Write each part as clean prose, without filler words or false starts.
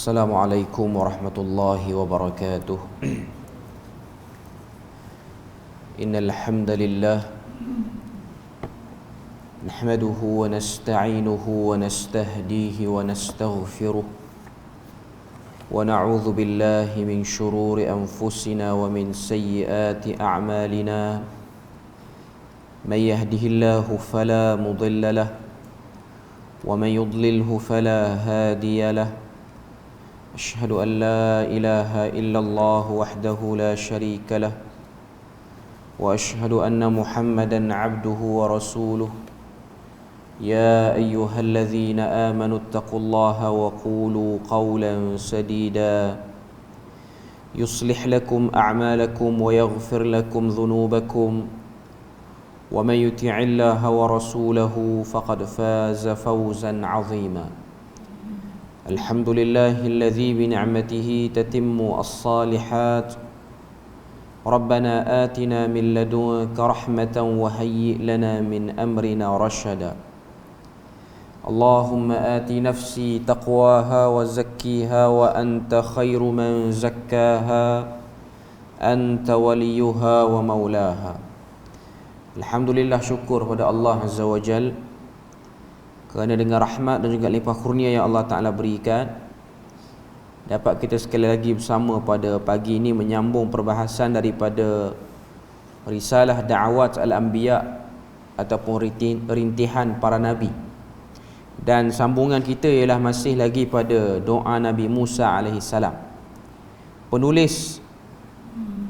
Assalamualaikum warahmatullahi wabarakatuh. Innal hamdalillah nahmaduhu wa nasta'inuhu wa nastahdihi wa nastaghfiruh wa na'udzu billahi min shururi anfusina wa min sayyiati a'malina. May yahdihillahu fala mudilla lahu wa may yudlilhu fala hadiya lahu. أشهد أن لا إله إلا الله وحده لا شريك له وأشهد أن محمدا عبده ورسوله يا أيها الذين آمنوا اتقوا الله وقولوا قولا سديدا يصلح لكم أعمالكم ويغفر لكم ذنوبكم ومن يطع الله ورسوله فقد فاز فوزا عظيما. الحمد لله الذي بنعمته تتم الصالحات. ربنا آتنا من لدنك رحمة وهيئ لنا من أمرنا رشدا. اللهم آت نفسي تقواها وزكيها وأنت خير من زكاها أنت وليها ومولاها. Alhamdulillah, syukur pada Allah Azza wa Jal kerana dengan rahmat dan juga limpah kurnia yang Allah Ta'ala berikan, dapat kita sekali lagi bersama pada pagi ini menyambung perbahasan daripada risalah Da'awat Al-Anbiya ataupun rintihan para Nabi. Dan sambungan kita ialah masih lagi pada doa Nabi Musa AS. Penulis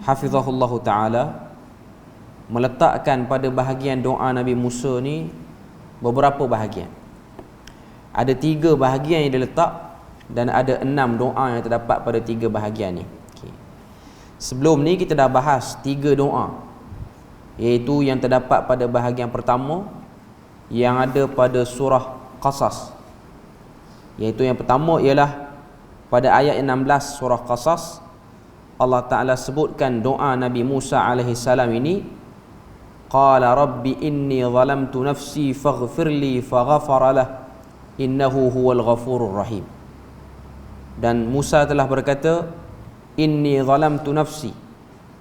Hafizahullah Ta'ala meletakkan pada bahagian doa Nabi Musa ni beberapa bahagian. Ada 3 bahagian yang diletak dan ada 6 doa yang terdapat pada 3 bahagian ni. Sebelum ni kita dah bahas 3 doa, iaitu yang terdapat pada bahagian pertama yang ada pada surah Qasas. Iaitu yang pertama ialah pada ayat 16 surah Qasas, Allah Ta'ala sebutkan doa Nabi Musa AS ini, Qala rabbi inni zalamtu nafsi faghfirli faghafaralah innahu huwal ghafurur rahim. Dan Musa telah berkata, inni zalamtu nafsi,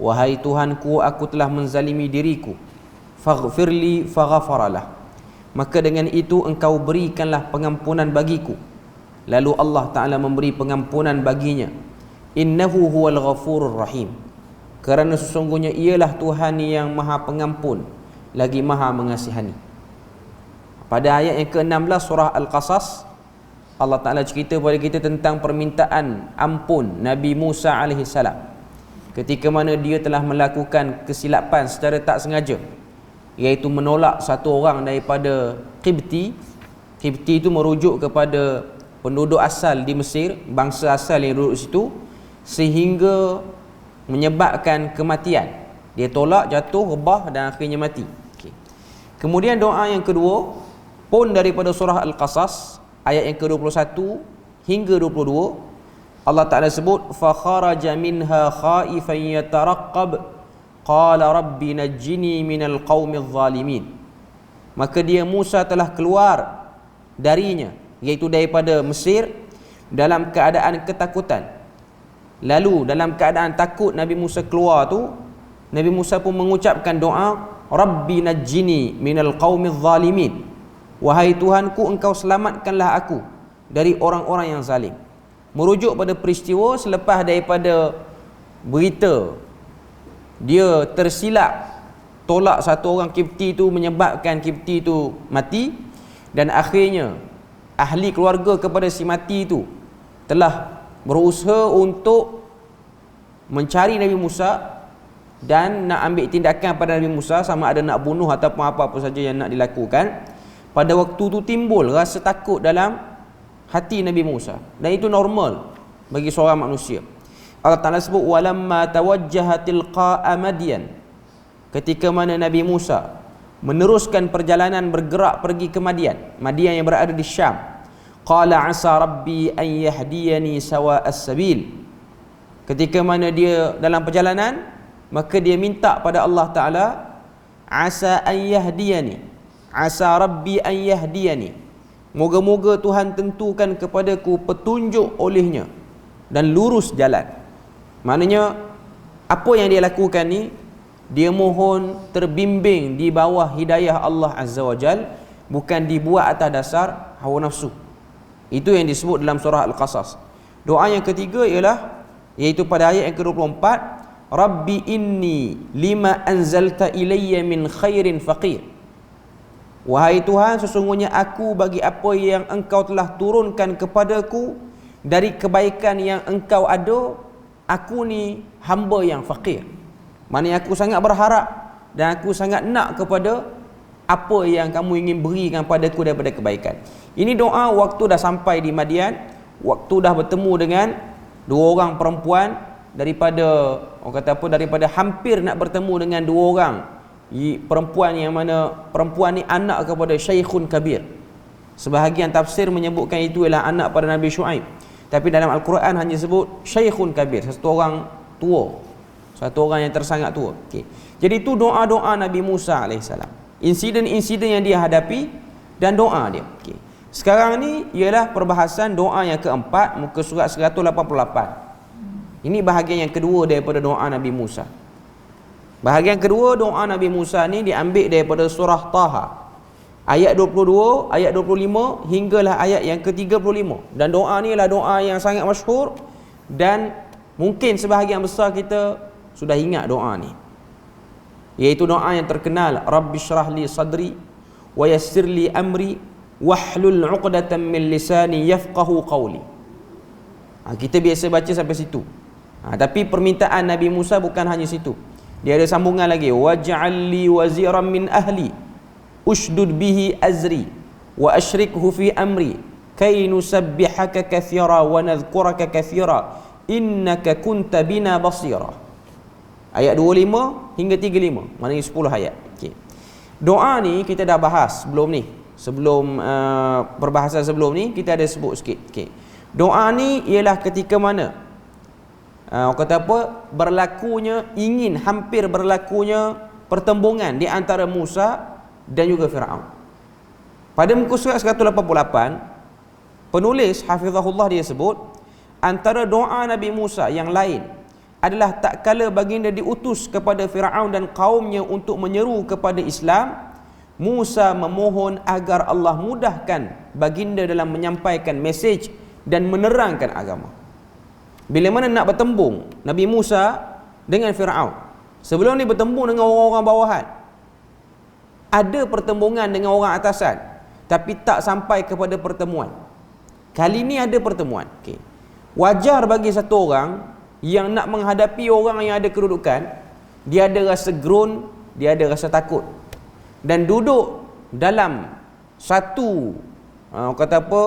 wahai Tuhanku, aku telah menzalimi diriku, faghfirli faghafaralah, maka dengan itu engkau berikanlah pengampunan bagiku. Lalu Allah Ta'ala memberi pengampunan baginya, innahu huwal ghafurur rahim, kerana sesungguhnya ialah Tuhan yang maha pengampun lagi maha mengasihani. Pada ayat yang ke-16 surah Al-Qasas, Allah Ta'ala cerita kepada kita tentang permintaan ampun Nabi Musa AS ketika mana dia telah melakukan kesilapan secara tak sengaja, iaitu menolak satu orang daripada Qibti. Qibti itu merujuk kepada penduduk asal di Mesir, bangsa asal yang duduk situ, sehingga menyebabkan kematian. Dia tolak, jatuh, rebah dan akhirnya mati. Kemudian doa yang kedua pun daripada surah Al-Qasas ayat yang ke-21 hingga 22, Allah Ta'ala sebut, fa kharaja minha khaifan yataraqqab qala rabbi najjini minal qaumidh zalimin. Maka dia Musa telah keluar darinya, iaitu daripada Mesir, dalam keadaan ketakutan. Lalu dalam keadaan takut Nabi Musa keluar tu, Nabi Musa pun mengucapkan doa, rabbi najjini minal qaumidh zalimin, wahai Tuhanku, engkau selamatkanlah aku dari orang-orang yang zalim. Merujuk pada peristiwa selepas daripada berita dia tersilap tolak satu orang Qibti tu, menyebabkan Qibti tu mati, dan akhirnya ahli keluarga kepada si mati itu telah berusaha untuk mencari Nabi Musa dan nak ambil tindakan pada Nabi Musa, sama ada nak bunuh ataupun apa-apa saja yang nak dilakukan. Pada waktu tu timbul rasa takut dalam hati Nabi Musa, dan itu normal bagi seorang manusia. Allah Ta'ala sebut, walamma tawajjaha tilqa'a Madyan, ketika mana Nabi Musa meneruskan perjalanan bergerak pergi ke Madyan yang berada di Syam, qala asa rabbi an yahdiyani sawa'as sabil, ketika mana dia dalam perjalanan, maka dia minta pada Allah Ta'ala, asa an yahdiyani, asa rabbi an yahdiyani, moga-moga Tuhan tentukan kepadaku petunjuk olehnya dan lurus jalan. Maknanya apa yang dia lakukan ni, dia mohon terbimbing di bawah hidayah Allah Azza wa Jal, bukan dibuat atas dasar hawa nafsu. Itu yang disebut dalam surah Al-Qasas. Doa yang ketiga ialah, iaitu pada ayat yang ke-24, Rabbi inni lima anzalta ilayya min khairin faqir. Wahai Tuhan, sesungguhnya aku bagi apa yang engkau telah turunkan kepadaku dari kebaikan yang engkau ada, aku ni hamba yang fakir. Maknanya aku sangat berharap dan aku sangat nak kepada apa yang kamu ingin berikan padaku daripada kebaikan. Ini doa waktu dah sampai di Madian, waktu dah bertemu dengan dua orang perempuan daripada, orang kata apa, daripada hampir nak bertemu dengan dua orang perempuan, yang mana perempuan ni anak kepada Syekhun Kabir. Sebahagian tafsir menyebutkan itu ialah anak pada Nabi Shu'aib, tapi dalam Al-Quran hanya sebut Syekhun Kabir, satu orang tua, satu orang yang tersangat tua. Okay. Jadi itu doa-doa Nabi Musa AS, insiden-insiden yang dia hadapi dan doa dia. Okay. Sekarang ni ialah perbahasan doa yang keempat, muka surat 188. Ini bahagian yang kedua daripada doa Nabi Musa. Bahagian kedua doa Nabi Musa ni diambil daripada surah Taha, ayat 22, ayat 25 hinggalah ayat yang ke-35. Dan doa ni adalah doa yang sangat masyhur dan mungkin sebahagian besar kita sudah ingat doa ni. Iaitu doa yang terkenal, Rabbi syrah li sadri wa yassir li amri wahlul 'uqdatam min lisani yafqahu qawli. Kita biasa baca sampai situ. Tapi permintaan Nabi Musa bukan hanya situ. Dia ada sambungan lagi, waj'al li waziran min ahli ushdud bihi azri wa ashrikhu fi amri kay nusabbihaka katsira wa nadhkuraka katsira innaka kunta bina basira. Ayat 25 hingga 35, maknanya 10 ayat. Okay. Doa ni kita dah bahas sebelum ni. Sebelum perbahasan sebelum ni kita ada sebut sikit. Okay. Doa ni ialah ketika mana kata apa, berlakunya, hampir berlakunya pertembungan di antara Musa dan juga Firaun. Pada muka surat 188, penulis hafizahullah dia sebut, antara doa Nabi Musa yang lain adalah tak kala baginda diutus kepada Firaun dan kaumnya untuk menyeru kepada Islam, Musa memohon agar Allah mudahkan baginda dalam menyampaikan mesej dan menerangkan agama. Bila mana nak bertembung Nabi Musa dengan Firaun, sebelum ni bertembung dengan orang-orang bawahan, ada pertembungan dengan orang atasan, tapi tak sampai kepada pertemuan. Kali ni ada pertemuan. Okay. Wajar bagi satu orang yang nak menghadapi orang yang ada kedudukan, dia ada rasa gerun, dia ada rasa takut, dan duduk dalam satu kata apa,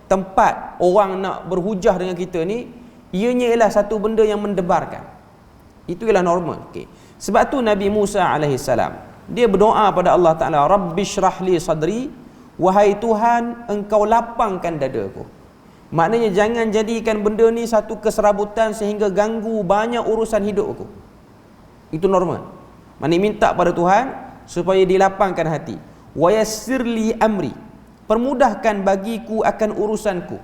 tempat orang nak berhujah dengan kita ni, ianya ialah satu benda yang mendebarkan. Itu ialah normal. Okay. Sebab tu Nabi Musa AS, dia berdoa pada Allah Ta'ala, Rabbi syrah li sadri, wahai Tuhan, engkau lapangkan dadaku. Maknanya jangan jadikan benda ni satu keserabutan sehingga ganggu banyak urusan hidup aku. Itu normal. Maknanya minta pada Tuhan supaya dilapangkan hati. Wa yassir li amri, permudahkan bagiku akan urusanku.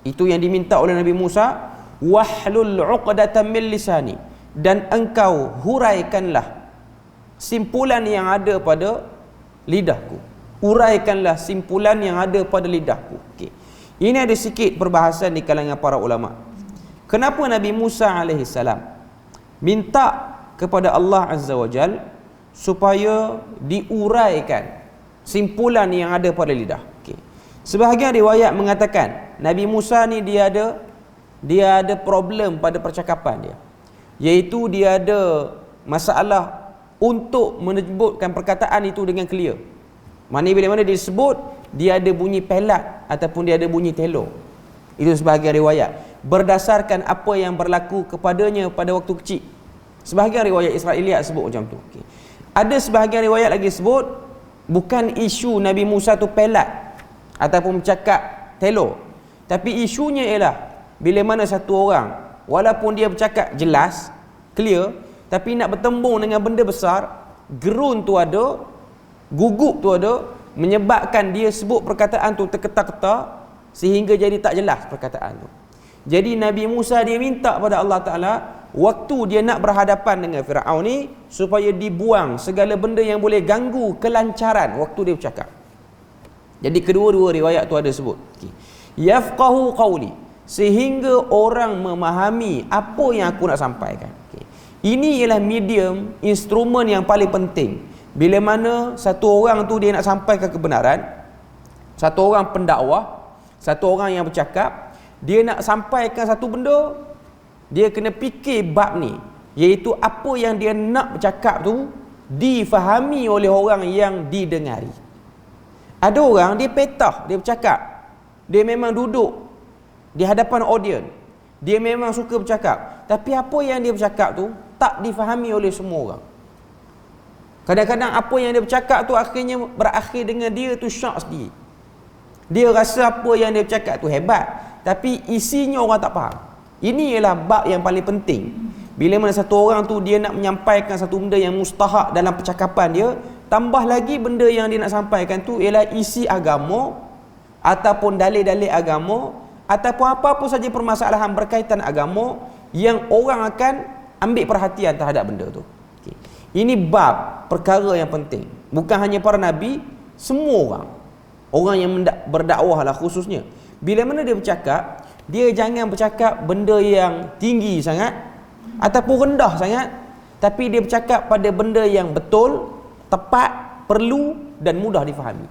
Itu yang diminta oleh Nabi Musa. Wahlul 'uqdatam min lisani, dan engkau huraikanlah simpulan yang ada pada lidahku. Huraikanlah simpulan yang ada pada lidahku. Okay. Ini ada sikit perbahasan di kalangan para ulama. Kenapa Nabi Musa AS minta kepada Allah Azza wa Jal supaya diuraikan simpulan yang ada pada lidah? Okay. Sebahagian riwayat mengatakan Nabi Musa ni dia ada problem pada percakapan dia, iaitu dia ada masalah untuk menyebutkan perkataan itu dengan clear. Maknanya bila mana dia sebut, dia ada bunyi pelat ataupun dia ada bunyi telo. Itu sebahagian riwayat berdasarkan apa yang berlaku kepadanya pada waktu kecil. Sebahagian riwayat Israiliyat sebut macam tu. Okay. Ada sebahagian riwayat lagi sebut bukan isu Nabi Musa tu pelat ataupun bercakap telo, tapi isunya ialah bila mana satu orang walaupun dia bercakap jelas, clear, tapi nak bertembung dengan benda besar, gerun tu ada, gugup tu ada, menyebabkan dia sebut perkataan tu terketar-ketar sehingga jadi tak jelas perkataan tu. Jadi Nabi Musa dia minta pada Allah Ta'ala, waktu dia nak berhadapan dengan Firaun ni, supaya dibuang segala benda yang boleh ganggu kelancaran waktu dia bercakap. Jadi kedua-dua riwayat tu ada sebut, yafqahu qawli, sehingga orang memahami apa yang aku nak sampaikan. Ini ialah medium, instrumen yang paling penting. Bila mana satu orang tu dia nak sampaikan kebenaran, satu orang pendakwah, satu orang yang bercakap, dia nak sampaikan satu benda, dia kena fikir bab ni, iaitu apa yang dia nak bercakap tu difahami oleh orang yang didengari. Ada orang dia petah, dia bercakap, dia memang duduk di hadapan audiens, dia memang suka bercakap, tapi apa yang dia bercakap tu tak difahami oleh semua orang. Kadang-kadang apa yang dia bercakap tu akhirnya berakhir dengan dia tu syak sendiri. Dia rasa apa yang dia bercakap tu hebat, tapi isinya orang tak faham. Ini ialah bab yang paling penting. Bila mana satu orang tu dia nak menyampaikan satu benda yang mustahak dalam percakapan dia, tambah lagi benda yang dia nak sampaikan tu ialah isi agama, ataupun dalil-dalil agama, ataupun apa-apa saja permasalahan berkaitan agama yang orang akan ambil perhatian terhadap benda tu. Ini bab perkara yang penting. Bukan hanya para nabi, semua orang. Orang yang berdakwah lah khususnya. Bila mana dia bercakap, dia jangan bercakap benda yang tinggi sangat ataupun rendah sangat, tapi dia bercakap pada benda yang betul, tepat, perlu dan mudah difahami.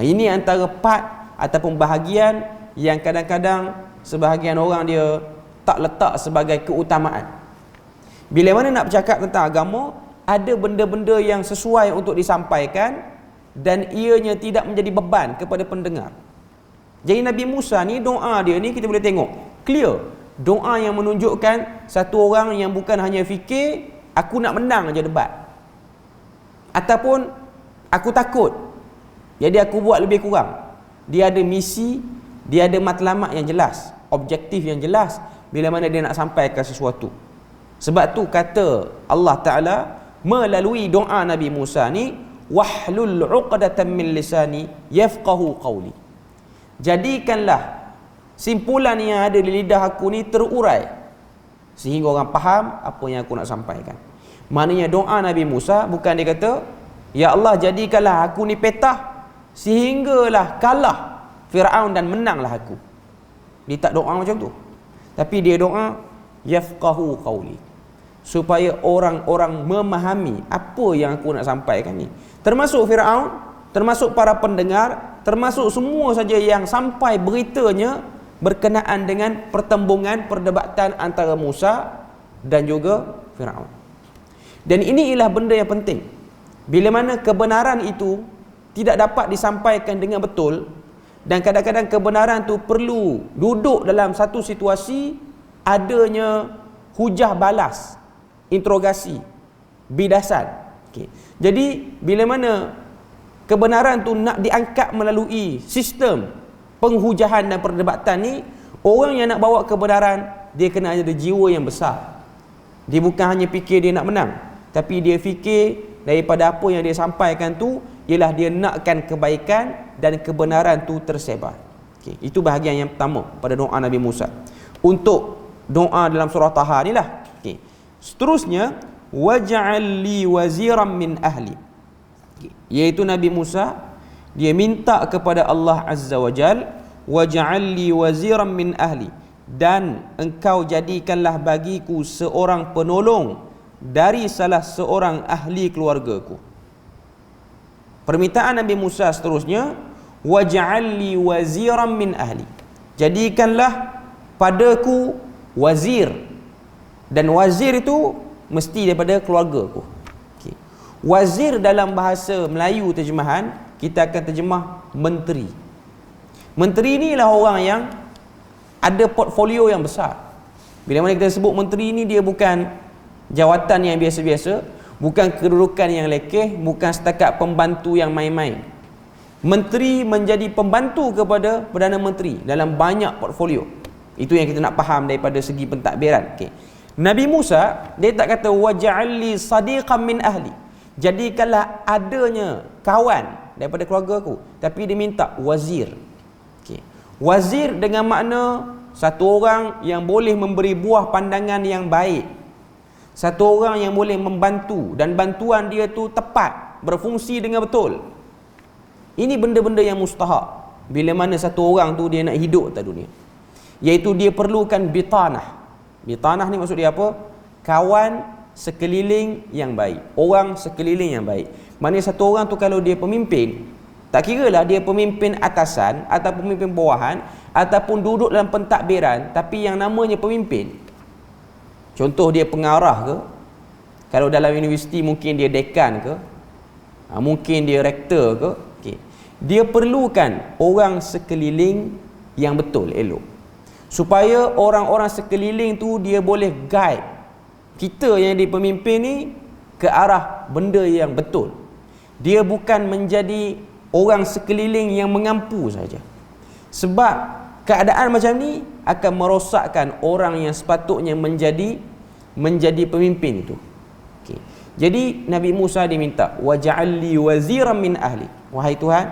Ini antara part ataupun bahagian yang kadang-kadang sebahagian orang dia tak letak sebagai keutamaan. Bila mana nak bercakap tentang agama, ada benda-benda yang sesuai untuk disampaikan dan ianya tidak menjadi beban kepada pendengar. Jadi Nabi Musa ni, doa dia ni kita boleh tengok clear, doa yang menunjukkan satu orang yang bukan hanya fikir aku nak menang je debat, ataupun aku takut jadi aku buat lebih kurang. Dia ada misi, dia ada matlamat yang jelas, objektif yang jelas bila mana dia nak sampaikan sesuatu. Sebab tu kata Allah Ta'ala melalui doa Nabi Musa ni, wahlul 'uqdatam min lisani yafqahu qawli. Jadikanlah simpulan yang ada di lidah aku ni terurai sehingga orang faham apa yang aku nak sampaikan. Maknanya doa Nabi Musa bukan dia kata, ya Allah jadikanlah aku ni petah sehinggalah kalah Firaun dan menanglah aku. Dia tak doa macam tu. Tapi dia doa yafqahu qawli, supaya orang-orang memahami apa yang aku nak sampaikan ni. Termasuk Firaun, termasuk para pendengar, termasuk semua saja yang sampai beritanya berkenaan dengan pertembungan, perdebatan antara Musa dan juga Firaun. Dan ini ialah benda yang penting. Bila mana kebenaran itu tidak dapat disampaikan dengan betul, dan kadang-kadang kebenaran tu perlu duduk dalam satu situasi adanya hujah balas, interogasi, bidasan. Jadi bila mana kebenaran tu nak diangkat melalui sistem penghujahan dan perdebatan ni, orang yang nak bawa kebenaran dia kena ada jiwa yang besar. Dia bukan hanya fikir dia nak menang, tapi dia fikir daripada apa yang dia sampaikan tu ialah dia nakkan kebaikan dan kebenaran tu tersebar. Itu bahagian yang pertama pada doa Nabi Musa. Untuk doa dalam surah Taha ni lah. Seterusnya, waj'al li waziran min ahli, iaitu Nabi Musa dia minta kepada Allah Azza wa Jal, waj'al li waziran min ahli, dan engkau jadikanlah bagiku seorang penolong dari salah seorang ahli keluargaku. Permintaan Nabi Musa seterusnya, waj'al li waziran min ahli, jadikanlah padaku wazir, dan wazir itu mesti daripada keluargaku. Wazir dalam bahasa Melayu terjemahan kita akan terjemah menteri. Menteri ni lah orang yang ada portfolio yang besar. Bila mana kita sebut menteri ni, dia bukan jawatan yang biasa-biasa, bukan kedudukan yang lekeh, bukan setakat pembantu yang main-main. Menteri menjadi pembantu kepada Perdana Menteri dalam banyak portfolio. Itu yang kita nak faham daripada segi pentadbiran. Nabi Musa dia tak kata waj'al li sadiqan min ahli, jadikanlah adanya kawan daripada keluarga aku, tapi dia minta wazir. Wazir dengan makna satu orang yang boleh memberi buah pandangan yang baik, satu orang yang boleh membantu dan bantuan dia tu tepat, berfungsi dengan betul. Ini benda-benda yang mustahak bila mana satu orang tu dia nak hidup atas dunia, iaitu dia perlukan bitanah. Bitanah ni maksud dia apa? Kawan sekeliling yang baik, orang sekeliling yang baik. Maknanya satu orang tu kalau dia pemimpin, tak kira lah dia pemimpin atasan atau pemimpin bawahan ataupun duduk dalam pentadbiran, tapi yang namanya pemimpin. Contoh dia pengarah ke, kalau dalam universiti mungkin dia dekan ke, mungkin dia rektor ke, okay. Dia perlukan orang sekeliling yang betul, elok, supaya orang-orang sekeliling tu dia boleh guide kita yang di pemimpin ni ke arah benda yang betul. Dia bukan menjadi orang sekeliling yang mengampu saja. Sebab keadaan macam ni akan merosakkan orang yang sepatutnya menjadi pemimpin itu. Okay. Jadi Nabi Musa diminta, waj'alli waziran min ahli. Wahai Tuhan,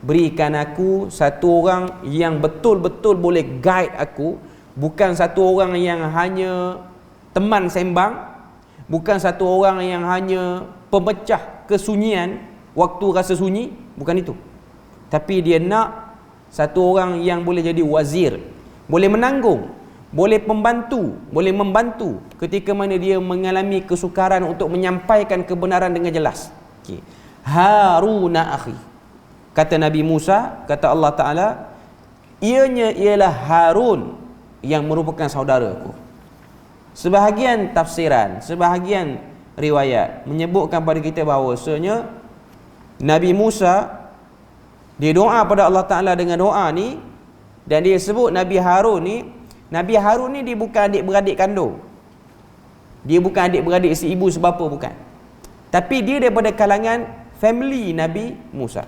berikan aku satu orang yang betul-betul boleh guide aku, bukan satu orang yang hanya teman sembang, bukan satu orang yang hanya pemecah kesunyian waktu rasa sunyi, bukan itu. Tapi dia nak satu orang yang boleh jadi wazir, boleh menanggung, boleh membantu ketika mana dia mengalami kesukaran untuk menyampaikan kebenaran dengan jelas. Okay. Haruna akhi, kata Nabi Musa, kata Allah Ta'ala, ianya ialah Harun yang merupakan saudaraku. Sebahagian tafsiran, sebahagian riwayat menyebutkan pada kita bahawasanya Nabi Musa dia doa pada Allah Ta'ala dengan doa ni, dan dia sebut Nabi Harun ni dia bukan adik-beradik kandung, dia bukan adik-beradik seibu sebapa, bukan. Tapi dia daripada kalangan family Nabi Musa.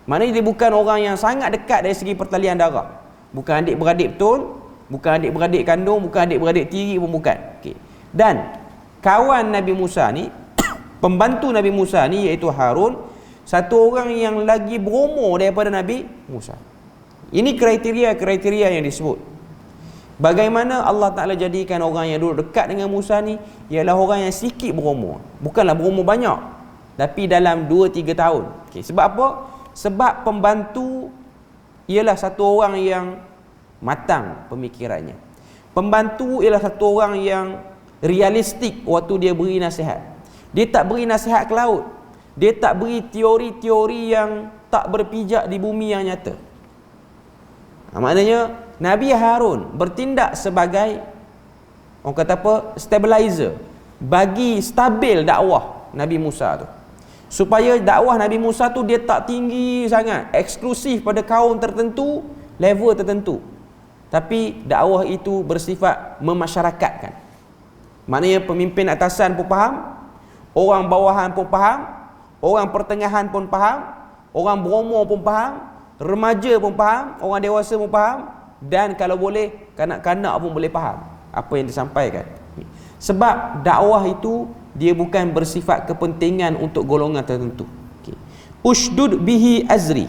Maknanya dia bukan orang yang sangat dekat dari segi pertalian darah, bukan adik-beradik betul, bukan adik-beradik kandung, bukan adik-beradik tiri pun bukan. Okay. Dan kawan Nabi Musa ni pembantu Nabi Musa ni iaitu Harun, satu orang yang lagi berumur daripada Nabi Musa. Ini kriteria yang disebut. Bagaimana Allah Ta'ala jadikan orang yang duduk dekat dengan Musa ni ialah orang yang sikit berumur, bukanlah berumur banyak, tapi dalam 2-3 tahun. Okay. Sebab apa? Sebab pembantu ialah satu orang yang matang pemikirannya. Pembantu ialah satu orang yang realistik waktu dia beri nasihat. Dia tak beri nasihat ke laut, dia tak beri teori-teori yang tak berpijak di bumi yang nyata. Maknanya Nabi Harun bertindak sebagai, orang kata apa, stabilizer, bagi stabil dakwah Nabi Musa tu, supaya dakwah Nabi Musa tu dia tak tinggi sangat, eksklusif pada kaum tertentu, level tertentu, tapi dakwah itu bersifat memasyarakatkan. Maknanya pemimpin atasan pun faham, orang bawahan pun faham, orang pertengahan pun faham, orang berumur pun faham, remaja pun faham, orang dewasa pun faham, dan kalau boleh kanak-kanak pun boleh faham apa yang disampaikan. Sebab dakwah itu dia bukan bersifat kepentingan untuk golongan tertentu. Okay. Ushdud bihi azri,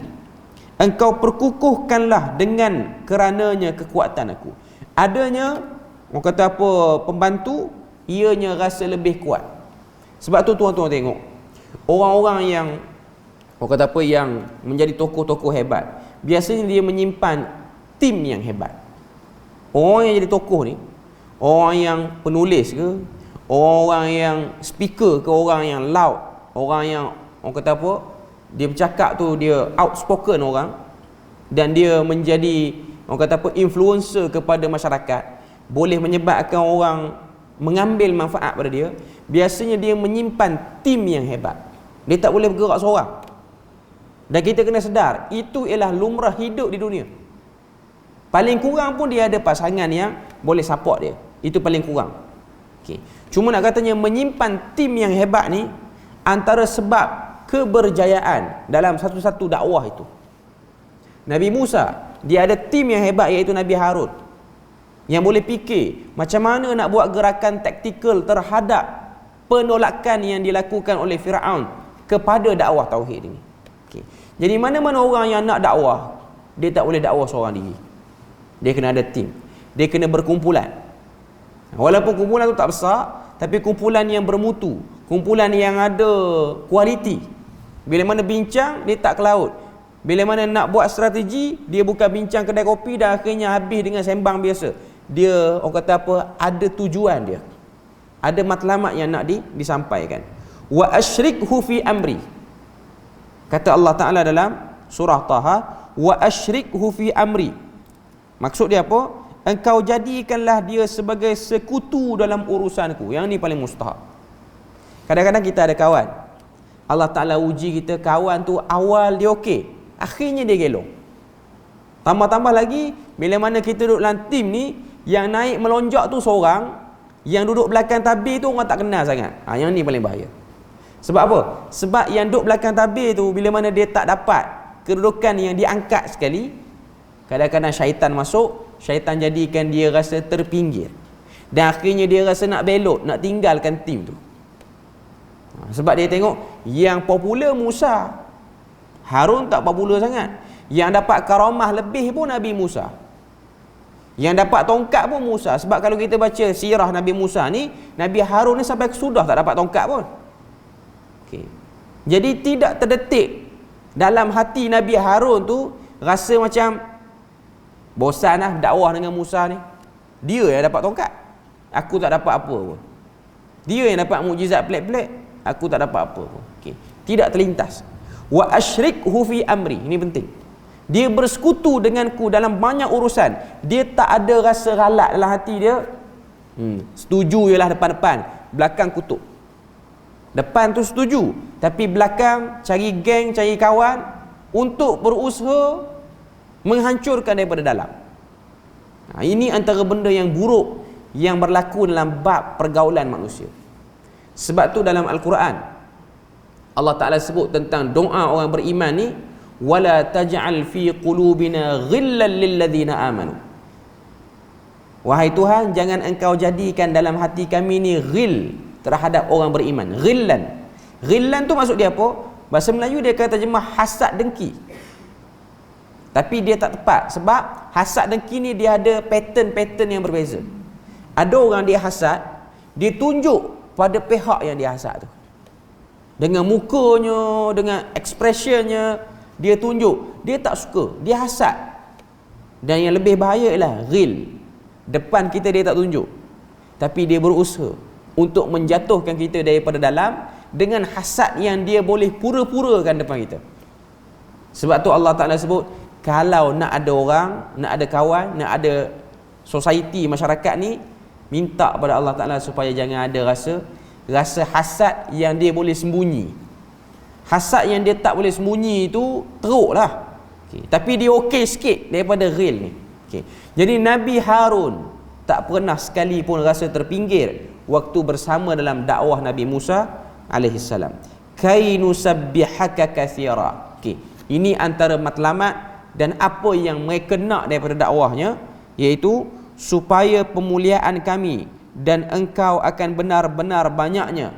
engkau perkukuhkanlah dengan kerananya kekuatan aku. Adanya, orang kata apa, pembantu, ianya rasa lebih kuat. Sebab tu tuan-tuan tengok, orang-orang yang, orang kata apa, yang menjadi tokoh-tokoh hebat, biasanya dia menyimpan tim yang hebat. Orang yang jadi tokoh ni, orang yang penulis ke, orang yang speaker ke, orang yang loud, orang yang, orang kata apa, dia bercakap tu dia outspoken orang, dan dia menjadi, orang kata apa, influencer kepada masyarakat, boleh menyebabkan orang mengambil manfaat pada dia. Biasanya dia menyimpan tim yang hebat, dia tak boleh bergerak seorang. Dan kita kena sedar, itu ialah lumrah hidup di dunia. Paling kurang pun dia ada pasangan yang boleh support dia, itu paling kurang. Okay. Cuma nak katanya menyimpan tim yang hebat ni antara sebab keberjayaan dalam satu-satu dakwah itu. Nabi Musa, dia ada tim yang hebat iaitu Nabi Harun, yang boleh fikir macam mana nak buat gerakan taktikal terhadap penolakan yang dilakukan oleh Firaun kepada dakwah tauhid ini. Okay. Jadi mana-mana orang yang nak dakwah, dia tak boleh dakwah seorang diri, dia kena ada tim. Dia kena berkumpulan. Walaupun kumpulan tu tak besar, tapi kumpulan yang bermutu, kumpulan yang ada kualiti. Bila mana bincang, dia tak ke laut. Bila mana nak buat strategi, dia bukan bincang kedai kopi dan akhirnya habis dengan sembang biasa. Dia, orang kata apa, ada tujuan dia. Ada matlamat yang nak disampaikan. Wa asyrikhu fi amri. Kata Allah Ta'ala dalam surah Taha, wa asyrikhu fi amri. Maksud dia apa? Engkau jadikanlah dia sebagai sekutu dalam urusanku. Yang ni paling mustahak. Kadang-kadang kita ada kawan, Allah Ta'ala uji kita, kawan tu awal dia okey, akhirnya dia gelong. Tambah-tambah lagi, bila mana kita duduk dalam tim ni, yang naik melonjak tu seorang, yang duduk belakang tabir tu orang tak kenal sangat. Yang ni paling bahaya. Sebab apa? Sebab yang duduk belakang tabir tu, bila mana dia tak dapat kedudukan yang diangkat sekali, kadang-kadang syaitan masuk, syaitan jadikan dia rasa terpinggir. Dan akhirnya dia rasa nak belot, nak tinggalkan tim tu. Sebab dia tengok yang popular Musa, Harun tak popular sangat. Yang dapat karamah lebih pun Nabi Musa, yang dapat tongkat pun Musa. Sebab kalau kita baca sirah Nabi Musa ni, Nabi Harun ni sampai sudah tak dapat tongkat pun. Okay. Jadi tidak terdetik dalam hati Nabi Harun tu rasa macam bosan lah dakwah dengan Musa ni. Dia yang dapat tongkat, aku tak dapat apa pun. Dia yang dapat mukjizat pelik-pelik, aku tak dapat apa pun. Okay. Tidak terlintas. Wa asyrikhu fi amri. Ini penting. Dia bersekutu denganku dalam banyak urusan. Dia tak ada rasa ralat dalam hati dia. Setuju je lah depan-depan, belakang kutuk. Depan tu setuju, tapi belakang cari geng, cari kawan untuk berusaha menghancurkan daripada dalam. Ini antara benda yang buruk yang berlaku dalam bab pergaulan manusia. Sebab tu dalam Al-Quran Allah Ta'ala sebut tentang doa orang beriman ni, wala taj'al fi qulubina ghillan lilladzina amanu. Wahai Tuhan, jangan engkau jadikan dalam hati kami ni ghil terhadap orang beriman. Ghillan. Ghillan tu maksud dia apa? Bahasa Melayu dia kata terjemah hasad dengki. Tapi dia tak tepat, sebab hasad dengki ni dia ada pattern-pattern yang berbeza. Ada orang dia hasad, dia tunjuk pada pihak yang dia hasad tu. Dengan mukanya, dengan expressionnya, dia tunjuk. Dia tak suka, dia hasad. Dan yang lebih bahaya ialah ghil. Depan kita dia tak tunjuk, tapi dia berusaha untuk menjatuhkan kita daripada dalam dengan hasad yang dia boleh pura-purakan depan kita. Sebab tu Allah Ta'ala sebut, kalau nak ada orang, nak ada kawan, nak ada society, masyarakat ni, minta pada Allah Ta'ala supaya jangan ada rasa hasad yang dia boleh sembunyi. Hasad yang dia tak boleh sembunyi itu teruk lah. Okay. Tapi dia okey sikit daripada real ni. Okay. Jadi Nabi Harun tak pernah sekali pun rasa terpinggir waktu bersama dalam dakwah Nabi Musa alaihissalam. Kainu sabbihaka katsira. Okay. Ini antara matlamat dan apa yang mereka nak daripada dakwahnya, iaitu supaya pemuliaan kami dan engkau akan benar-benar banyaknya.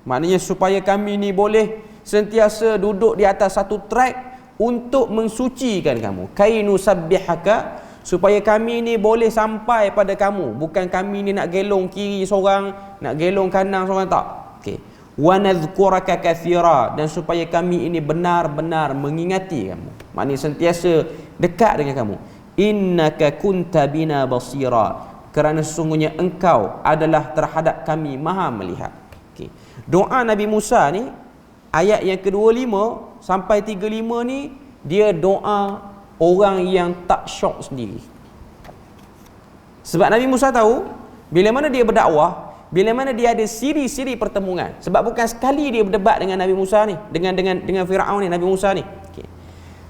Maknanya supaya kami ni boleh sentiasa duduk di atas satu track untuk mensucikan kamu. Kainu sabbihaka, supaya kami ni boleh sampai pada kamu. Bukan kami ni nak gelong kiri seorang, nak gelong kanan seorang, tak. Okey. Wa nadhkuraka katsira, dan supaya kami ini benar-benar mengingati kamu. Maknanya sentiasa dekat dengan kamu. Innaka kunta bina basira, kerana sesungguhnya engkau adalah terhadap kami maha melihat. Okay. Doa Nabi Musa ni, ayat yang ke-25 sampai 35 ni, dia doa orang yang tak syok sendiri. Sebab Nabi Musa tahu, bila mana dia berdakwah, bila mana dia ada siri-siri pertemuan. Sebab bukan sekali dia berdebat dengan Nabi Musa ni, dengan Firaun ni, Nabi Musa ni. Okay.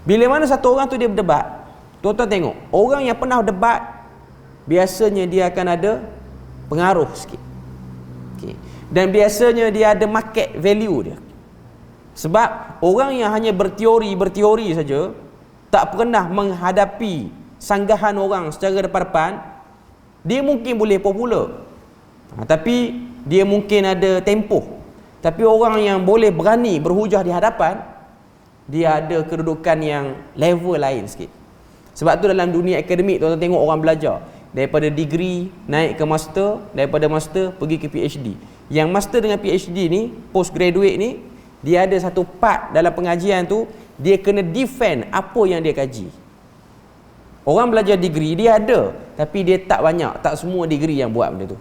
Bila mana satu orang tu dia berdebat, tuan-tuan tengok, orang yang pernah debat biasanya dia akan ada pengaruh sikit. Okay. Dan biasanya dia ada market value dia. Sebab orang yang hanya berteori saja, tak pernah menghadapi sanggahan orang secara depan-depan, dia mungkin boleh popular, tapi dia mungkin ada tempoh. Tapi orang yang boleh berani berhujah di hadapan, dia ada kedudukan yang level lain sikit. Sebab tu dalam dunia akademik, tuan-tuan tengok orang belajar, daripada degree naik ke master, daripada master pergi ke PhD. Yang master dengan PhD ni, postgraduate ni, dia ada satu part dalam pengajian tu, dia kena defend apa yang dia kaji. Orang belajar degree dia ada, tapi dia tak banyak, tak semua degree yang buat benda tu.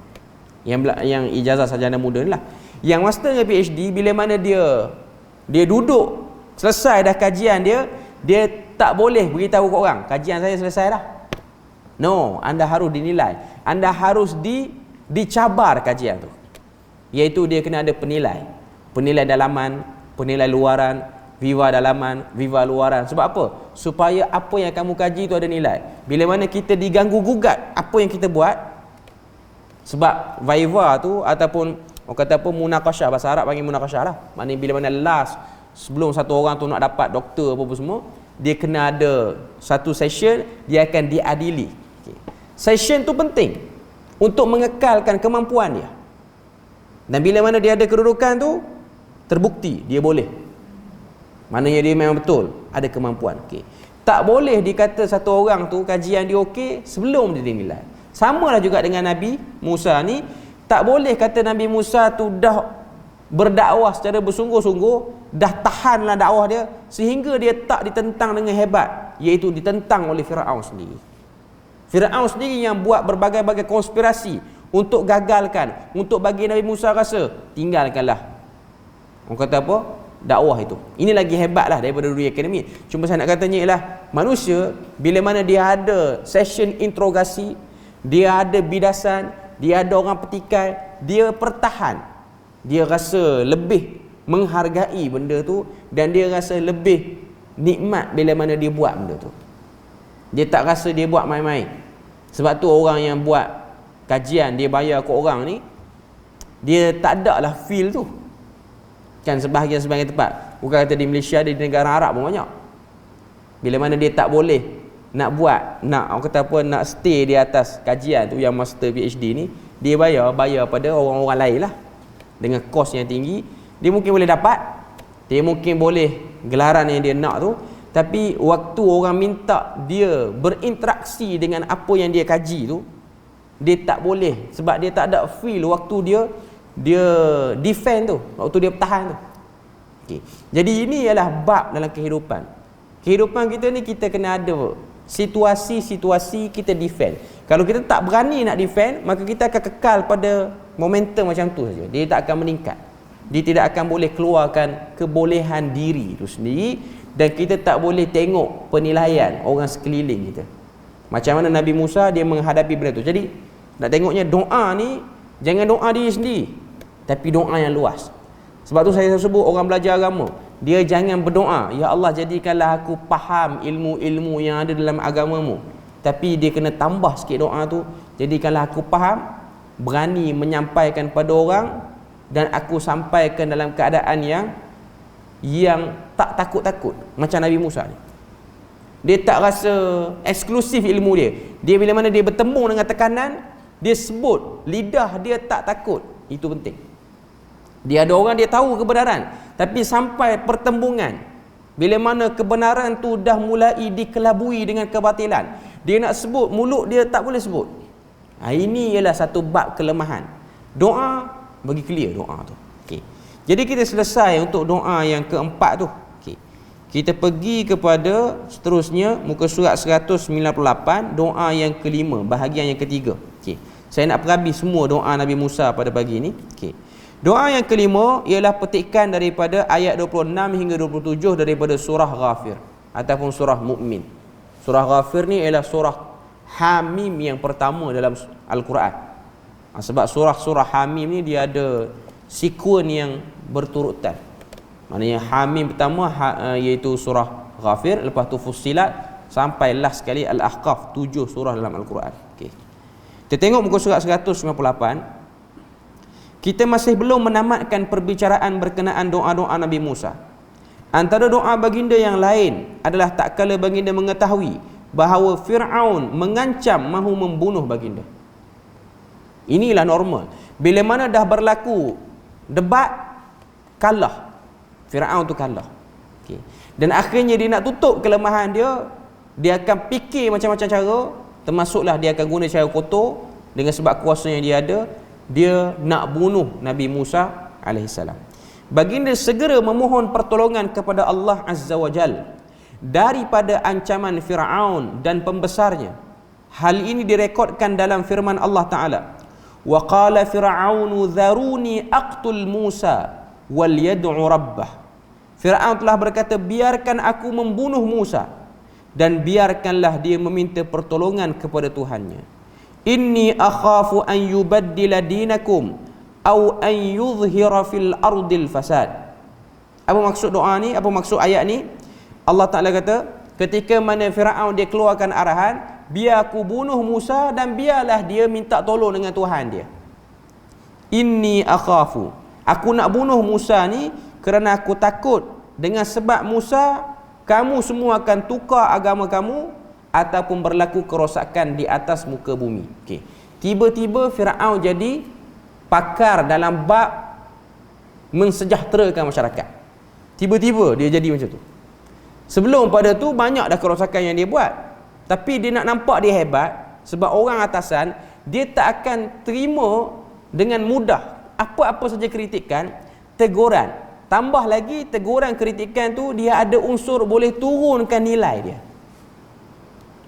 Yang ijazah sarjana muda ni lah. Yang master dengan PhD, bila mana dia duduk selesai dah kajian dia tak boleh beritahu kat orang, kajian saya selesai dah. No, anda harus dinilai. Anda harus dicabar kajian tu. Iaitu dia kena ada penilai. Penilai dalaman, penilai luaran, viva dalaman, viva luaran. Sebab apa? Supaya apa yang kamu kaji itu ada nilai. Bila mana kita diganggu gugat apa yang kita buat, sebab viva tu ataupun orang kata apa, munaqasyah, bahasa Arab panggil munaqasyah lah. Maknanya bila mana last sebelum satu orang tu nak dapat doktor apa semua, dia kena ada satu session, dia akan diadili. Okay. Session tu penting untuk mengekalkan kemampuan dia. Dan bila mana dia ada kedudukan tu, terbukti dia boleh. Maknanya dia memang betul ada kemampuan. Okay. Tak boleh dikata satu orang tu kajian dia okey sebelum dia dinilai. Samalah juga dengan Nabi Musa ni, tak boleh kata Nabi Musa tu dah berdakwah secara bersungguh-sungguh, dah tahanlah dakwah dia sehingga dia tak ditentang dengan hebat, iaitu ditentang oleh Firaun sendiri. Firaun sendiri yang buat berbagai-bagai konspirasi untuk gagalkan, untuk bagi Nabi Musa rasa tinggalkanlah, orang kata apa, dakwah itu. Ini lagi hebatlah daripada dunia akademik. Cuma saya nak katanya ialah manusia bila mana dia ada session interogasi, dia ada bidasan, dia ada orang petikai, dia pertahan, dia rasa lebih menghargai benda tu, dan dia rasa lebih nikmat bila mana dia buat benda tu. Dia tak rasa dia buat main-main. Sebab tu orang yang buat kajian, dia bayar ke orang ni, dia tak ada lah feel tu. Kan sebahagian tempat, bukan kata di Malaysia, di negara Arab pun banyak. Bila mana dia tak boleh nak buat, nak orang kata apa, nak stay di atas kajian tu, yang master PhD ni, dia bayar pada orang-orang lain lah, dengan kos yang tinggi. Dia mungkin boleh dapat, dia mungkin boleh gelaran yang dia nak tu, tapi waktu orang minta dia berinteraksi dengan apa yang dia kaji tu, dia tak boleh, sebab dia tak ada feel waktu dia defend tu, waktu dia bertahan tu. Okay. Jadi ini ialah bab dalam kehidupan. Kehidupan kita ni, kita kena ada situasi-situasi kita defend. Kalau kita tak berani nak defend, maka kita akan kekal pada momentum macam tu saja. Dia tak akan meningkat. Dia tidak akan boleh keluarkan kebolehan diri itu sendiri, dan kita tak boleh tengok penilaian orang sekeliling kita. Macam mana Nabi Musa dia menghadapi benda tu. Jadi nak tengoknya doa ni, jangan doa diri sendiri, tapi doa yang luas. Sebab tu saya sebut orang belajar agama, dia jangan berdoa, ya Allah jadikanlah aku faham ilmu-ilmu yang ada dalam agamamu. Tapi dia kena tambah sikit doa tu, jadikanlah aku faham, berani menyampaikan pada orang, dan aku sampaikan dalam keadaan yang tak takut-takut. Macam Nabi Musa ni, dia tak rasa eksklusif ilmu dia. Dia bila mana dia bertemu dengan tekanan, dia sebut, lidah dia tak takut. Itu penting. Dia ada orang dia tahu kebenaran, tapi sampai pertembungan, bila mana kebenaran tu dah mulai dikelabui dengan kebatilan, dia nak sebut, mulut dia tak boleh sebut. Ini ialah satu bab kelemahan. Doa bagi clear doa tu. Okay. Jadi kita selesai untuk doa yang keempat tu. Okay. Kita pergi kepada seterusnya, muka surat 198, doa yang kelima, bahagian yang ketiga. Okay. Saya nak perabi semua doa Nabi Musa pada pagi ni. Okay. Doa yang kelima ialah petikan daripada ayat 26 hingga 27 daripada surah Ghafir ataupun surah Mukmin. Surah Ghafir ni ialah surah Hamim yang pertama dalam Al-Quran. Sebab surah-surah Hamim ni dia ada sekuen yang berturutan. Maknanya Hamim pertama iaitu surah Ghafir, lepas tu Fussilat, sampai last sekali Al-Ahqaf, 7 surah dalam Al-Quran. Okey. Kita tengok muka surat 198. Kita masih belum menamatkan perbicaraan berkenaan doa-doa Nabi Musa. Antara doa baginda yang lain adalah tak kala baginda mengetahui bahawa Fir'aun mengancam mahu membunuh baginda. Inilah normal. Bila mana dah berlaku debat, kalah. Fir'aun tu kalah. Okay. Dan akhirnya dia nak tutup kelemahan dia, dia akan fikir macam-macam cara termasuklah dia akan guna cara kotor dengan sebab kuasa yang dia ada, dia nak bunuh Nabi Musa alaihissalam. Baginda segera memohon pertolongan kepada Allah Azza wa Jal daripada ancaman Fir'aun dan pembesarnya. Hal ini direkodkan dalam firman Allah Ta'ala, wa qala fir'aunu dharuni aqtul Musa wal yad'u rabbah. Fir'aun telah berkata, biarkan aku membunuh Musa dan biarkanlah dia meminta pertolongan kepada Tuhannya. Inni akhafu an yubaddila dinakum au an yuzhira fil ardil fasad. Apa maksud doa ni? Apa maksud ayat ni? Allah Ta'ala kata, ketika mana Fir'aun dia keluarkan arahan, biar aku bunuh Musa dan biarlah dia minta tolong dengan Tuhan dia. Inni akhafu, aku nak bunuh Musa ni kerana aku takut dengan sebab Musa kamu semua akan tukar agama kamu ataupun berlaku kerosakan di atas muka bumi. Okey. Tiba-tiba Firaun jadi pakar dalam bab mensejahterakan masyarakat. Tiba-tiba dia jadi macam tu. Sebelum pada tu banyak dah kerosakan yang dia buat. Tapi dia nak nampak dia hebat sebab orang atasan dia tak akan terima dengan mudah apa-apa saja kritikan, teguran. Tambah lagi teguran, kritikan tu dia ada unsur boleh turunkan nilai dia.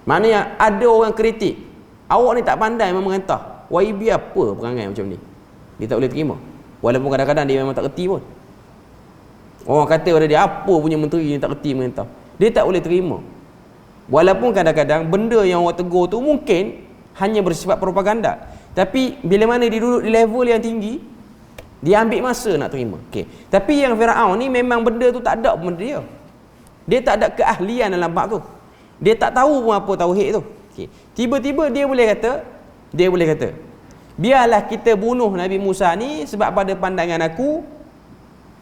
Maknanya ada orang kritik, awak ni tak pandai memerintah, YB apa perangai macam ni, dia tak boleh terima. Walaupun kadang-kadang dia memang tak reti pun. Orang kata pada dia, apa punya menteri ni tak reti memerintah, dia tak boleh terima. Walaupun kadang-kadang benda yang orang tegur tu mungkin hanya bersifat propaganda, tapi bila mana dia duduk di level yang tinggi, dia ambil masa nak terima. Okay. Tapi yang Firaun ni memang benda tu tak ada benda dia. Dia tak ada keahlian dalam bab tu. Dia tak tahu pun apa tauhid tu. Okay. Tiba-tiba dia boleh kata, biarlah kita bunuh Nabi Musa ni sebab pada pandangan aku,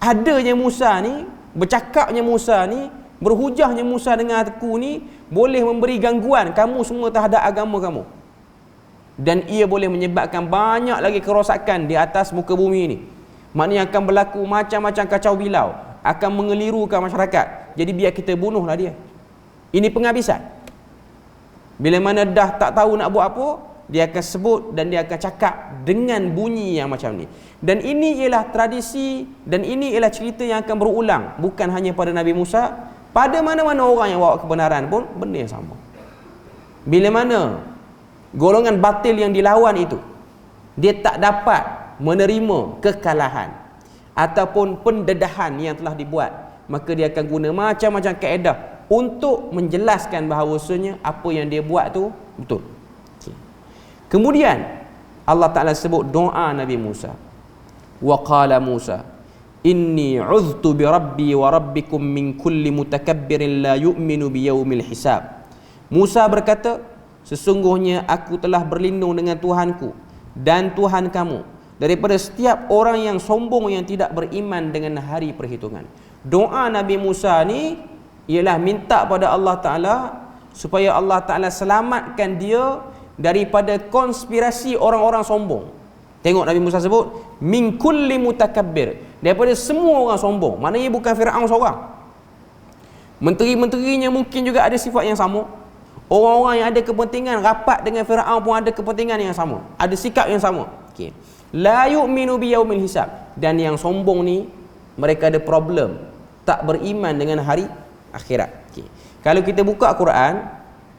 adanya Musa ni, bercakapnya Musa ni, berhujahnya Musa dengan aku ni boleh memberi gangguan kamu semua terhadap agama kamu. Dan ia boleh menyebabkan banyak lagi kerosakan di atas muka bumi ni. Maknanya akan berlaku macam-macam kacau bilau, akan mengelirukan masyarakat. Jadi biar kita bunuhlah dia. Ini penghabisan. Bila mana dah tak tahu nak buat apa, dia akan sebut dan dia akan cakap dengan bunyi yang macam ni. Dan ini ialah tradisi dan ini ialah cerita yang akan berulang, bukan hanya pada Nabi Musa, pada mana-mana orang yang bawa kebenaran pun benda yang sama. Bila mana golongan batil yang dilawan itu dia tak dapat menerima kekalahan ataupun pendedahan yang telah dibuat, maka dia akan guna macam-macam kaedah untuk menjelaskan bahawasanya apa yang dia buat tu betul. Kemudian Allah Ta'ala sebut doa Nabi Musa, wa qala Musa inni uztu bi rabbi wa rabbikum min kulli mutakabbirin la yu'minu bi yaumil hisab. Musa berkata, sesungguhnya aku telah berlindung dengan Tuhanku dan Tuhan kamu daripada setiap orang yang sombong yang tidak beriman dengan hari perhitungan. Doa Nabi Musa ni ialah minta pada Allah Ta'ala supaya Allah Ta'ala selamatkan dia daripada konspirasi orang-orang sombong. Tengok Nabi Musa sebut min kulli mutakabbir, daripada semua orang sombong. Maknanya bukan Firaun seorang. Menteri-menterinya mungkin juga ada sifat yang sama. Orang-orang yang ada kepentingan rapat dengan Firaun pun ada kepentingan yang sama, ada sikap yang sama. Okey. La yu'minu bi yaumil hisab. Dan yang sombong ni mereka ada problem, tak beriman dengan hari akhirat. Okey. Kalau kita buka Quran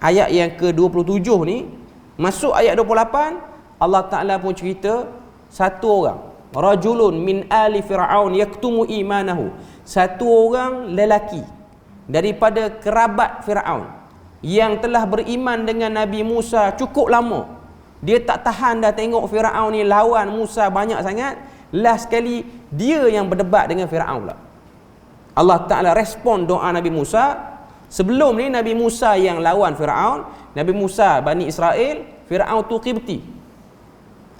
ayat yang ke-27 ni, masuk ayat 28, Allah Ta'ala pun cerita satu orang, rajulun min ali fir'aun yaktumu imanahu, satu orang lelaki daripada kerabat Firaun yang telah beriman dengan Nabi Musa cukup lama. Dia tak tahan dah tengok Firaun ni lawan Musa banyak sangat. Last sekali dia yang berdebat dengan Firaun pula. Allah Ta'ala respon doa Nabi Musa. Sebelum ni Nabi Musa yang lawan Firaun, Nabi Musa Bani Israel, Firaun tu Qibti.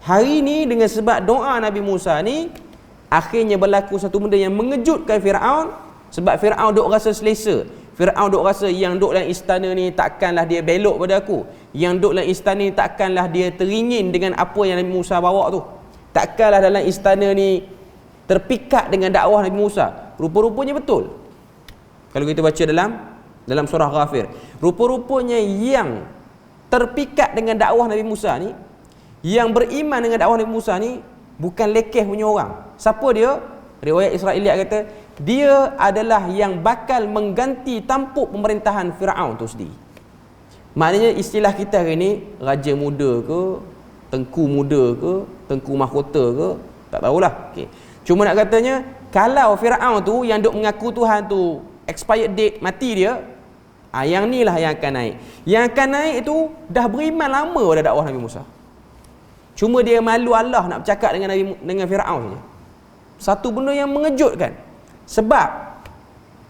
Hari ni dengan sebab doa Nabi Musa ni, akhirnya berlaku satu benda yang mengejutkan Firaun. Sebab Firaun duk rasa selesa, Firaun duk rasa yang duk dalam istana ni takkanlah dia belok pada aku, yang duk dalam istana ni takkanlah dia teringin dengan apa yang Nabi Musa bawa tu, takkanlah dalam istana ni terpikat dengan dakwah Nabi Musa. Rupa-rupanya betul. Kalau kita baca dalam surah Ghafir, rupa-rupanya yang terpikat dengan dakwah Nabi Musa ni, yang beriman dengan dakwah Nabi Musa ni bukan lekeh punya orang. Siapa dia? Riwayat Israiliyat kata dia adalah yang bakal mengganti tampuk pemerintahan Firaun tu sendiri. Maknanya istilah kita hari ni, raja muda ke, tengku muda ke, tengku mahkota ke, tak tahulah. Okay. Cuma nak katanya, kalau Firaun tu yang duk mengaku Tuhan tu expired date mati dia, yang ni lah yang akan naik. Yang akan naik itu dah beriman lama pada dakwah Nabi Musa. Cuma dia malu Allah nak bercakap dengan Firaun saja. Satu benda yang mengejutkan. Sebab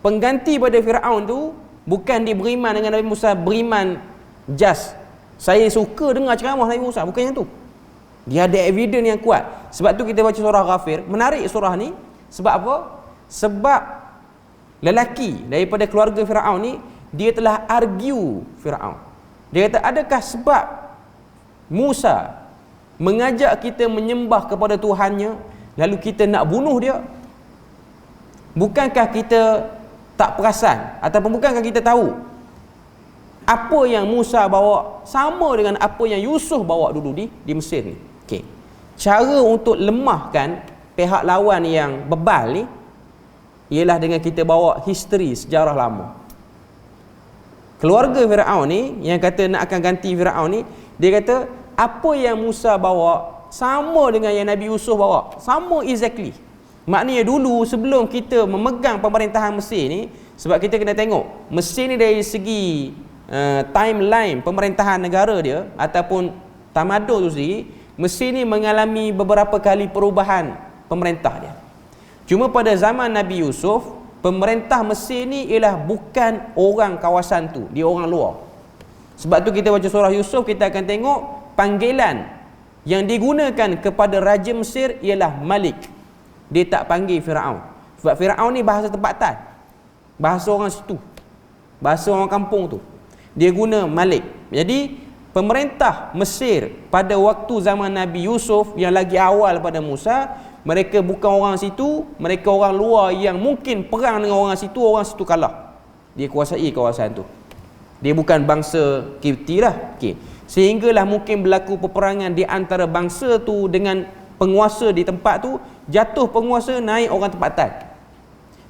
pengganti pada Firaun tu bukan dia beriman dengan Nabi Musa, beriman just saya suka dengar ceramah Nabi Musa, bukan yang tu. Dia ada evidence yang kuat. Sebab tu kita baca surah Ghafir. Menarik surah ni. Sebab apa? Sebab lelaki daripada keluarga Firaun ni, dia telah argue Firaun. Dia kata, adakah sebab Musa mengajak kita menyembah kepada Tuhannya, lalu kita nak bunuh dia? Bukankah kita tak perasan, ataupun bukankah kita tahu apa yang Musa bawa sama dengan apa yang Yusuf bawa dulu di Mesir ni? Okay. Cara untuk lemahkan pihak lawan yang bebal ni ialah dengan kita bawa history, sejarah lama. Keluarga Firaun ni yang kata nak akan ganti Firaun ni, dia kata apa yang Musa bawa sama dengan yang Nabi Yusuf bawa, sama exactly. Maknanya dulu sebelum kita memegang pemerintahan Mesir ni, sebab kita kena tengok Mesir ni dari segi timeline pemerintahan negara dia ataupun tamadun tu sendiri, Mesir ni mengalami beberapa kali perubahan pemerintah dia. Cuma pada zaman Nabi Yusuf, pemerintah Mesir ni ialah bukan orang kawasan tu, dia orang luar. Sebab tu kita baca surah Yusuf, kita akan tengok panggilan yang digunakan kepada Raja Mesir ialah Malik. Dia tak panggil Firaun. Sebab Firaun ni bahasa tempatan, bahasa orang situ, bahasa orang kampung tu. Dia guna Malik. Jadi pemerintah Mesir pada waktu zaman Nabi Yusuf yang lagi awal pada Musa, mereka bukan orang situ, mereka orang luar yang mungkin perang dengan orang situ kalah. Dia kuasai kawasan tu. Dia bukan bangsa Kipti lah. Okay. Sehinggalah mungkin berlaku peperangan di antara bangsa tu dengan penguasa di tempat tu. Jatuh penguasa, naik orang tempatan.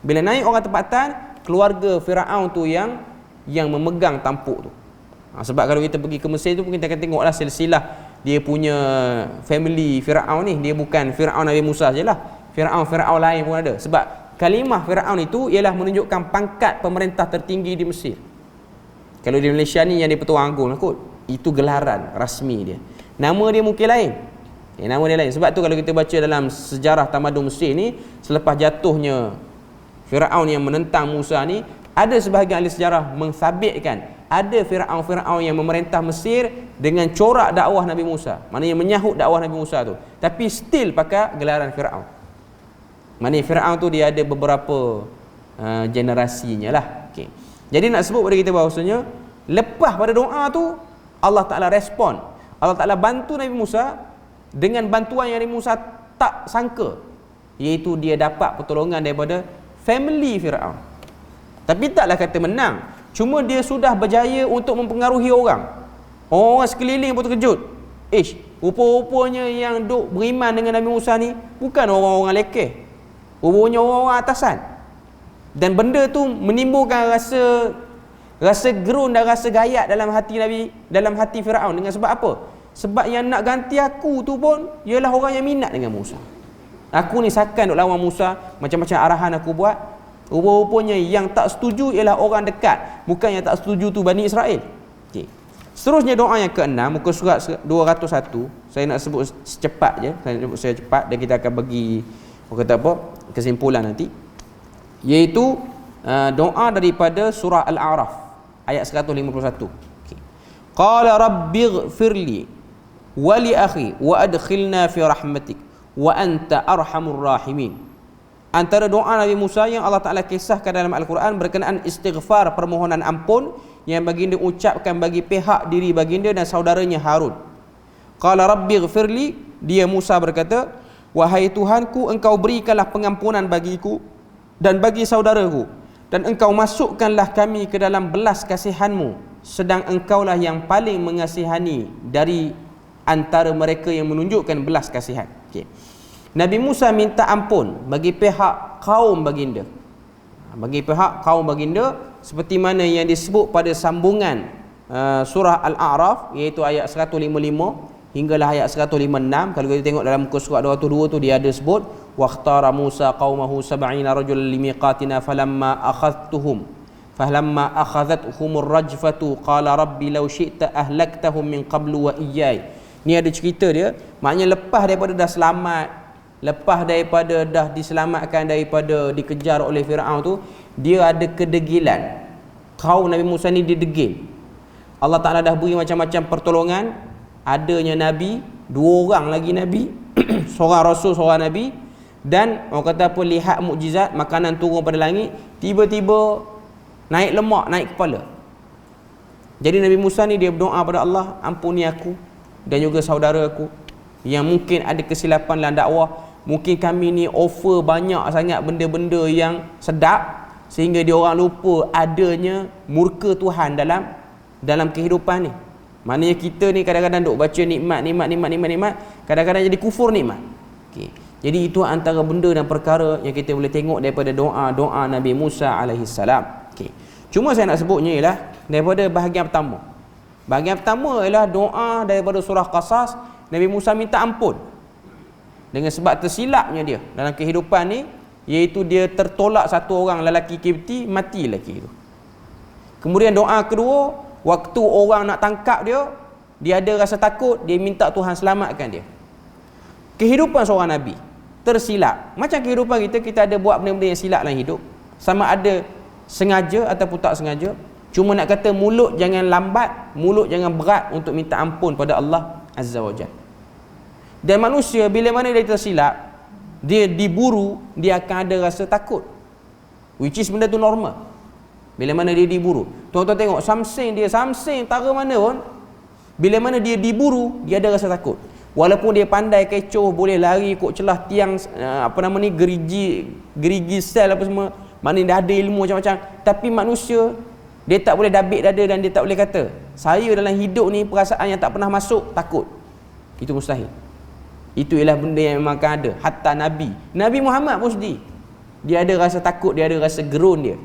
Bila naik orang tempatan, keluarga Firaun tu yang memegang tampuk tu. Sebab kalau kita pergi ke Mesir tu, kita akan tengoklah silsilah dia punya family Firaun ni. Dia bukan Firaun Nabi Musa je lah, Firaun lain pun ada. Sebab kalimah Firaun itu ialah menunjukkan pangkat pemerintah tertinggi di Mesir. Kalau di Malaysia ni yang dia Pertuan Agong lah kot, itu gelaran rasmi dia. Nama dia mungkin lain. Nama dia lain. Sebab tu kalau kita baca dalam sejarah tamadun Mesir ni, selepas jatuhnya Firaun yang menentang Musa ni, ada sebahagian ahli sejarah mensabitkan ada Firaun-Firaun yang memerintah Mesir dengan corak dakwah Nabi Musa. Maknanya menyahut dakwah Nabi Musa tu, tapi still pakai gelaran Firaun. Maknanya Firaun tu dia ada beberapa generasinya lah. Okay. Jadi nak sebut pada kita bahawasanya lepas pada doa tu, Allah Ta'ala respon. Allah Ta'ala bantu Nabi Musa dengan bantuan yang Nabi Musa tak sangka, iaitu dia dapat pertolongan daripada family Firaun. Tapi taklah kata menang, cuma dia sudah berjaya untuk mempengaruhi orang. Orang sekeliling pun terkejut. Rupa-rupanya yang duk beriman dengan Nabi Musa ni bukan orang-orang lekeh, rupanya orang-orang atasan. Dan benda tu menimbulkan rasa gerun dan rasa gayat dalam hati Nabi, dalam hati Firaun. Dengan sebab apa? Sebab yang nak ganti aku tu pun ialah orang yang minat dengan Musa. Aku ni sakan duk lawan Musa, macam-macam arahan aku buat. Rupa-rupanya yang tak setuju ialah orang dekat, bukan yang tak setuju tu Bani Israel. Okay. Seterusnya doa yang ke-6, muka surat 201. Saya nak sebut secepat je, saya cepat, dan kita akan bagi kesimpulan nanti. Iaitu doa daripada surah Al-A'raf ayat 151. Okay. Qala rabbighfirli wa li akhi wa adkhilna fi rahmatik wa anta arhamur rahimin. Antara doa Nabi Musa yang Allah Ta'ala kisahkan dalam Al-Quran berkenaan istighfar, permohonan ampun yang baginda ucapkan bagi pihak diri baginda dan saudaranya Harun. Qala rabbighfirli, dia Musa berkata, wahai Tuhanku, engkau berikanlah pengampunan bagiku dan bagi saudaraku, dan engkau masukkanlah kami ke dalam belas kasihanmu sedang engkaulah yang paling mengasihani dari antara mereka yang menunjukkan belas kasihan. Okay. Nabi Musa minta ampun bagi pihak kaum baginda. Bagi pihak kaum baginda seperti mana yang disebut pada sambungan surah Al-A'raf, iaitu ayat 155 hinggalah ayat 156. Kalau kita tengok dalam muka surat 202 tu, dia ada sebut waqtara Musa qaumahu 70 rajulan limiqatina falamma akhadhathumur rajfatu qala rabbi law syi'ta ahlaktahum min qablu wa iyyai. Ni ada cerita dia, maknanya lepas daripada dah selamat, lepas daripada dah diselamatkan daripada dikejar oleh Firaun tu, dia ada kedegilan. Kaum Nabi Musa ni dia degil. Allah Ta'ala dah beri macam-macam pertolongan, adanya Nabi, 2 orang lagi Nabi, seorang Rasul, seorang Nabi, dan orang kata apa, lihat mukjizat, makanan turun pada langit, tiba-tiba naik lemak, naik kepala. Jadi Nabi Musa ni dia berdoa pada Allah, ampuni aku dan juga saudara aku yang mungkin ada kesilapan dalam dakwah. Mungkin kami ni offer banyak sangat benda-benda yang sedap sehingga dia orang lupa adanya murka Tuhan dalam kehidupan ni. Maknanya kita ni kadang-kadang duk baca nikmat, kadang-kadang jadi kufur nikmat. Okey. Jadi itu antara benda dan perkara yang kita boleh tengok daripada doa Nabi Musa alaihi salam. Okey. Cuma saya nak sebutnya ialah daripada bahagian pertama. Bahagian pertama ialah doa daripada surah Qasas, Nabi Musa minta ampun dengan sebab tersilapnya dia dalam kehidupan ni, iaitu dia tertolak satu orang lelaki Kipti, mati lelaki itu. Kemudian doa kedua, waktu orang nak tangkap dia ada rasa takut, dia minta Tuhan selamatkan dia. Kehidupan seorang Nabi tersilap. Macam kehidupan kita ada buat benda-benda yang silap dalam hidup, sama ada sengaja ataupun tak sengaja. Cuma nak kata mulut jangan lambat, mulut jangan berat untuk minta ampun pada Allah Azza wa Jalla. Dan manusia bila mana dia tersilap, dia diburu, dia akan ada rasa takut, which is benda tu normal. Bila mana dia diburu, tuan-tuan tengok Samsing tara mana pun, bila mana dia diburu, dia ada rasa takut. Walaupun dia pandai kecoh, boleh lari ikut celah tiang, gerigi sel apa semua, mana dia ada ilmu macam-macam, tapi manusia dia tak boleh dabik dada dan dia tak boleh kata saya dalam hidup ni perasaan yang tak pernah masuk takut. Itu mustahil. Itu ialah benda yang memang akan ada. Hatta Nabi Muhammad pun sendiri, dia ada rasa takut, dia ada rasa gerun dia.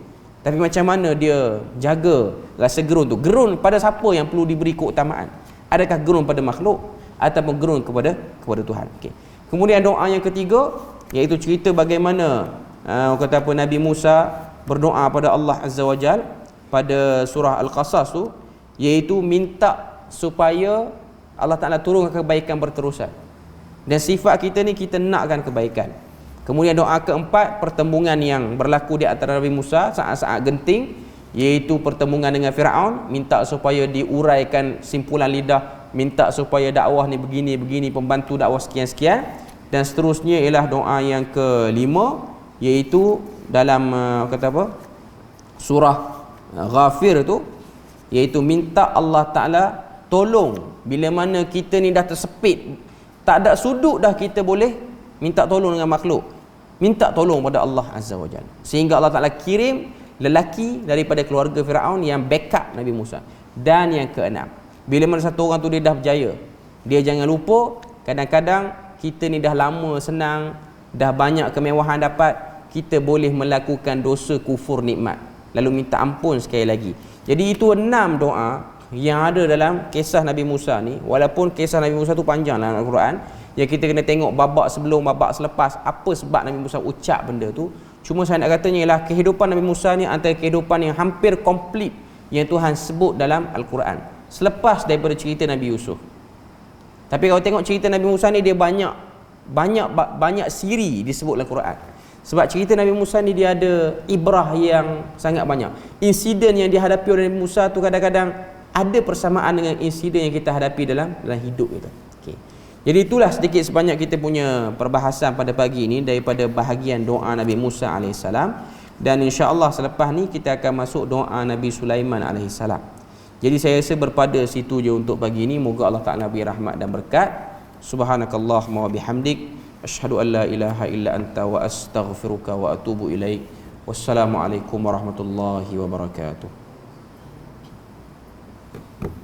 Tapi macam mana dia jaga rasa gerun tu? Gerun pada siapa yang perlu diberi keutamaan? Adakah gerun pada makhluk ataupun gerun kepada Tuhan? Okay. Kemudian doa yang ketiga, iaitu cerita bagaimana kata apa, Nabi Musa berdoa pada Allah Azza wa Jalla pada surah Al-Qasas tu, iaitu minta supaya Allah Ta'ala turunkan kebaikan berterusan. Dan sifat kita ni, kita nakkan kebaikan. Kemudian doa keempat, pertembungan yang berlaku di antara Nabi Musa saat-saat genting, iaitu pertembungan dengan Firaun, minta supaya diuraikan simpulan lidah, minta supaya dakwah ni begini, pembantu dakwah sekian-sekian. Dan seterusnya ialah doa yang kelima, iaitu dalam surah Ghafir tu, iaitu minta Allah Ta'ala tolong bila mana kita ni dah tersepit, tak ada sudut dah kita boleh minta tolong dengan makhluk, minta tolong pada Allah Azza wa Jalla, sehingga Allah Ta'ala kirim lelaki daripada keluarga Firaun yang backup Nabi Musa. Dan yang keenam, bila mana satu orang tu dia dah berjaya, dia jangan lupa kadang-kadang kita ni dah lama senang, dah banyak kemewahan dapat, kita boleh melakukan dosa kufur nikmat, lalu minta ampun sekali lagi. Jadi itu 6 doa yang ada dalam kisah Nabi Musa ni. Walaupun kisah Nabi Musa tu panjang dalam Al-Quran, yang kita kena tengok babak sebelum, babak selepas, apa sebab Nabi Musa ucap benda tu. Cuma saya nak katanya ialah kehidupan Nabi Musa ni antara kehidupan yang hampir komplit yang Tuhan sebut dalam Al-Quran, selepas daripada cerita Nabi Yusuf. Tapi kalau tengok cerita Nabi Musa ni, dia banyak siri disebut dalam Quran. Sebab cerita Nabi Musa ni dia ada ibrah yang sangat banyak. Insiden yang dihadapi oleh Nabi Musa tu kadang-kadang ada persamaan dengan insiden yang kita hadapi dalam hidup kita. Okay. Jadi itulah sedikit sebanyak kita punya perbahasan pada pagi ini daripada bahagian doa Nabi Musa AS. Dan insya-Allah selepas ni kita akan masuk doa Nabi Sulaiman AS. Jadi saya rasa berpada situ je untuk pagi ini. Moga Allah Ta'ala beri rahmat dan berkat. Subhanakallahumma wa bihamdik, asyhadu an la ilaha illa anta wa astaghfiruka wa atubu ilaik. Wassalamualaikum warahmatullahi wabarakatuh. wabarakatuh.